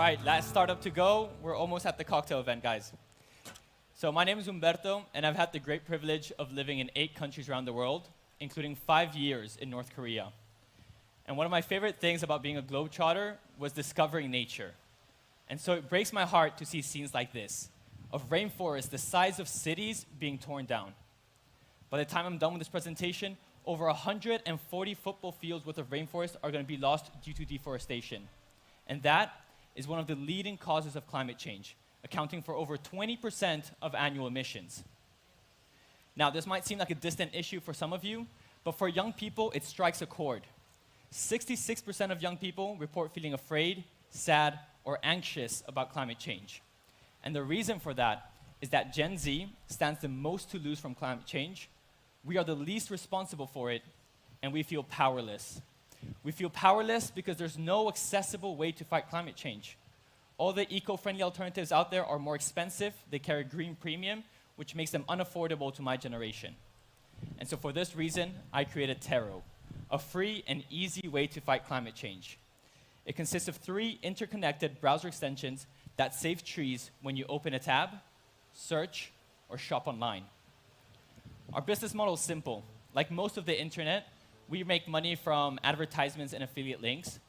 right, last startup to go. We're almost at the cocktail event, guys. So my name is Humberto, and I've had the great privilege of living in 8 countries around the world, including 5 years in North Korea. And one of my favorite things about being a globetrotter was discovering nature. And so it breaks my heart to see scenes like this, of rainforests the size of cities being torn down. By the time I'm done with this presentation, over 140 football fields worth of rainforest are going to be lost due to deforestation. And that is one of the leading causes of climate change, accounting for over 20% of annual emissions. Now, this might seem like a distant issue for some of you, but for young people, it strikes a chord. 66% of young people report feeling afraid, sad, or anxious about climate change. And the reason for that is that Gen Z stands the most to lose from climate change. We are the least responsible for it, and we feel powerless. We feel powerless because there's no accessible way to fight climate change. All the eco-friendly alternatives out there are more expensive, they carry green premium, which makes them unaffordable to my generation. And so for this reason, I created Tero, a free and easy way to fight climate change. It consists of 3 interconnected browser extensions that save trees when you open a tab, search, or shop online. Our business model is simple. Like most of the internet, we make money from advertisements and affiliate links,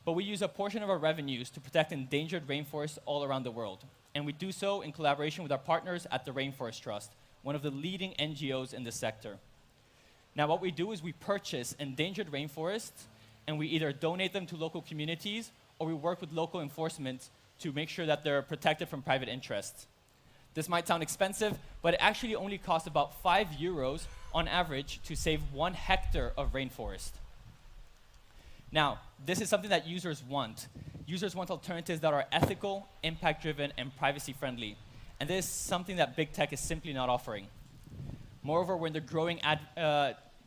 but we use a portion of our revenues to protect endangered rainforests all around the world. And we do so in collaboration with our partners at the Rainforest Trust, one of the leading NGOs in this sector. Now, what we do is we purchase endangered rainforests, and we either donate them to local communities, or we work with local enforcement to make sure that they're protected from private interests. This might sound expensive, but it actually only costs about €5 on average to save 1 hectare of rainforest. Now, this is something that users want. Users want alternatives that are ethical, impact-driven, and privacy-friendly. And this is something that big tech is simply not offering. Moreover, we're in the growing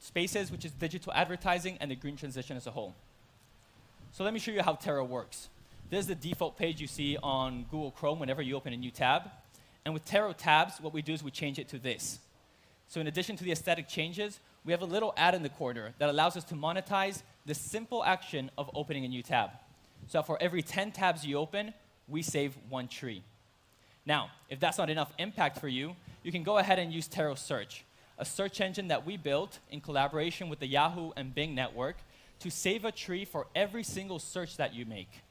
spaces, which is digital advertising and the green transition as a whole. So let me show you how Tero works. This is the default page you see on Google Chrome whenever you open a new tab. And with Tero tabs, what we do is we change it to this. So in addition to the aesthetic changes, we have a little ad in the corner that allows us to monetize the simple action of opening a new tab. So for every 10 tabs you open, we save 1 tree. Now, if that's not enough impact for you, you can go ahead and use Tero Search, a search engine that we built in collaboration with the Yahoo and Bing network to save a tree for every single search that you make.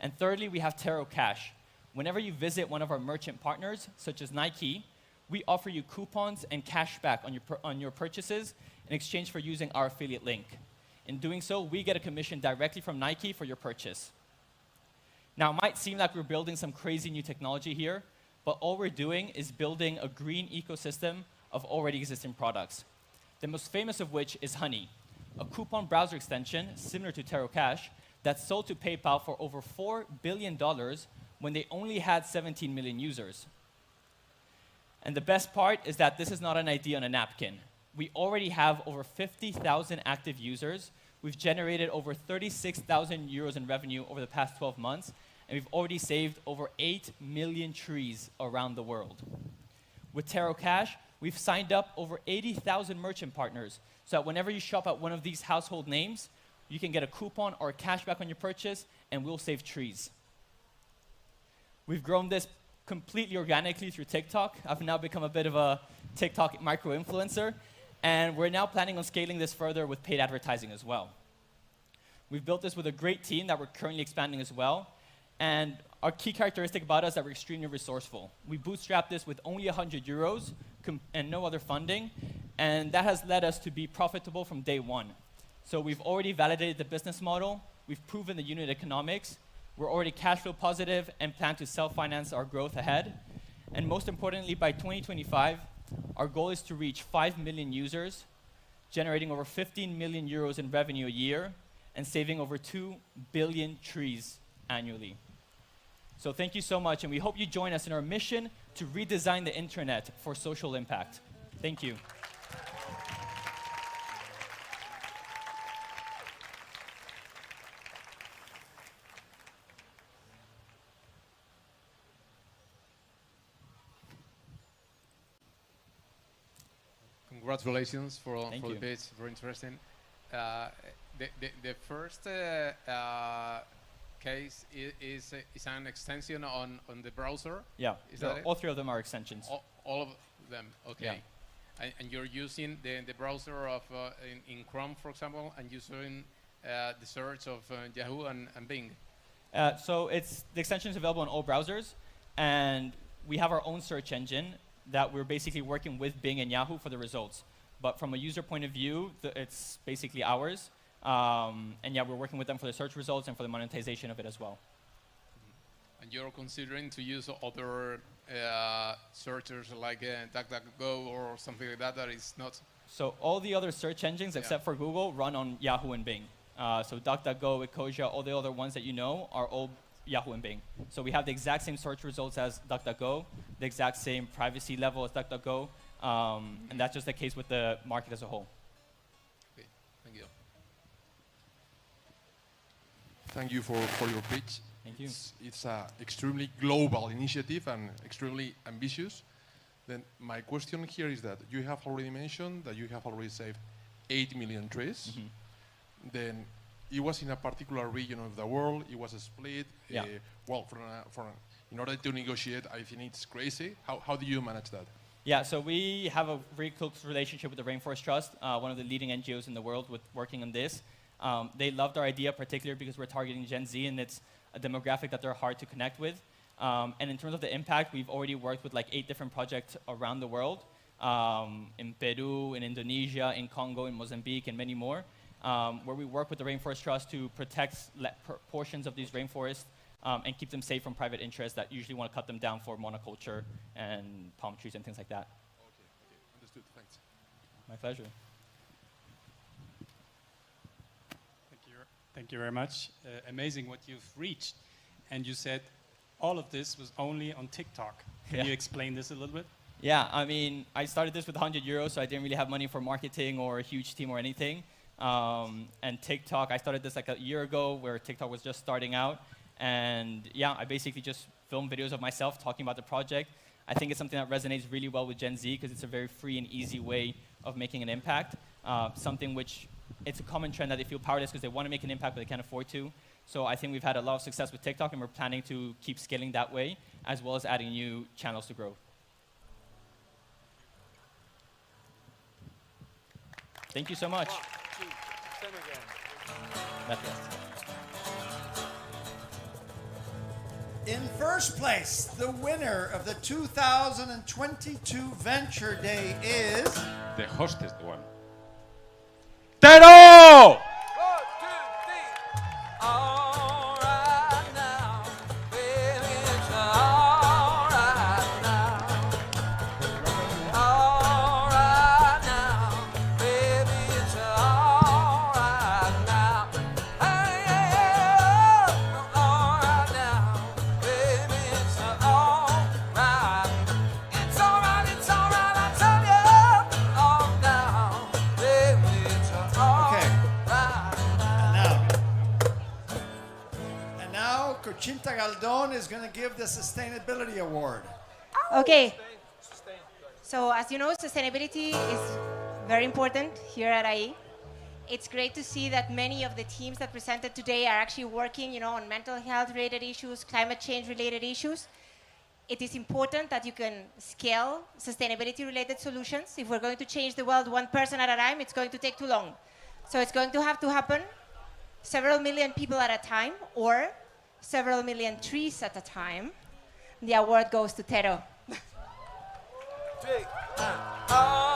And thirdly, we have Tero Cash. Whenever you visit one of our merchant partners, such as Nike, we offer you coupons and cash back on your purchases in exchange for using our affiliate link. In doing so, we get a commission directly from Nike for your purchase. Now, it might seem like we're building some crazy new technology here, but all we're doing is building a green ecosystem of already existing products. The most famous of which is Honey, a coupon browser extension similar to Tero Cash that sold to PayPal for over $4 billion when they only had 17 million users. And the best part is that this is not an idea on a napkin. We already have over 50,000 active users. We've generated over €36,000 in revenue over the past 12 months, and we've already saved over 8 million trees around the world. With Tero Cash, we've signed up over 80,000 merchant partners, so that whenever you shop at one of these household names, you can get a coupon or a cashback on your purchase, and we'll save trees. We've grown this completely organically through TikTok. I've now become a bit of a TikTok micro-influencer, and we're now planning on scaling this further with paid advertising as well. We've built this with a great team that we're currently expanding as well, and our key characteristic about us is that we're extremely resourceful. We bootstrapped this with only €100 and no other funding, and that has led us to be profitable from day one. So we've already validated the business model, we've proven the unit economics, we're already cash flow positive and plan to self-finance our growth ahead. And most importantly, by 2025, our goal is to reach 5 million users, generating over €15 million in revenue a year, and saving over 2 billion trees annually. So thank you so much, and we hope you join us in our mission to redesign the internet for social impact. Thank you. Congratulations for Thank the you. pitch. Very interesting. The first case is an extension on the browser? Yeah, Is that it? all three of them are extensions. All of them, okay. Yeah. And you're using the browser of in Chrome, for example, and using the search of Yahoo and Bing. So the extension is available on all browsers, and we have our own search engine that we're basically working with Bing and Yahoo for the results. But from a user point of view, it's basically ours. And yeah, we're working with them for the search results and for the monetization of it as well. And you're considering to use other searchers like DuckDuckGo or something like that that is not? So all the other search engines except for Google run on Yahoo and Bing. So DuckDuckGo, Ecosia, all the other ones that you know are all Yahoo and Bing. So we have the exact same search results as DuckDuckGo, the exact same privacy level as DuckDuckGo, and that's just the case with the market as a whole. Okay, thank you. Thank you for your pitch. Thank you. It's an extremely global initiative and extremely ambitious. Then my question here is that you have already mentioned that you have already saved 8 million trees. Mm-hmm. Then it was in a particular region of the world. It was split. Yeah. Well, in order to negotiate, I think it's crazy. How do you manage that? Yeah, so we have a very close relationship with the Rainforest Trust, one of the leading NGOs in the world with working on this. They loved our idea, particularly because we're targeting Gen Z, and it's a demographic that they're hard to connect with. And in terms of the impact, we've already worked with like 8 different projects around the world, in Peru, in Indonesia, in Congo, in Mozambique, and many more, where we work with the Rainforest Trust to protect portions of these rainforests and keep them safe from private interests that usually want to cut them down for monoculture and palm trees and things like that. Okay, understood. Thanks. My pleasure. Thank you very much. Amazing what you've reached. And you said all of this was only on TikTok. Can you explain this a little bit? Yeah, I mean, I started this with 100 euros, so I didn't really have money for marketing or a huge team or anything. And TikTok, I started this like a year ago where TikTok was just starting out. And yeah, I basically just filmed videos of myself talking about the project. I think it's something that resonates really well with Gen Z because it's a very free and easy way of making an impact. Something which it's a common trend that they feel powerless because they want to make an impact but they can't afford to. So I think we've had a lot of success with TikTok and we're planning to keep scaling that way as well as adding new channels to grow. Thank you so much. 1, 2, 10 again. Gracias. In first place, the winner of the 2022 Venture Day is... The hostess one. One, Tero! 2, 3. All right now, baby, it's all right now. All right now, baby, it's all right now. Hey, yeah, all right now, baby, it's all right. It's all right, I tell you. All now, baby, it's all Okay. right. And now, Cocinta Galdon is going to give the Sustainability Award. Okay. So as you know, sustainability is very important here at IE. It's great to see that many of the teams that presented today are actually working, on mental health related issues, climate change related issues. It is important that you can scale sustainability related solutions. If we're going to change the world one person at a time, it's going to take too long. So it's going to have to happen several million people at a time or several million trees at a time. The award goes to Tero. Big. Oh.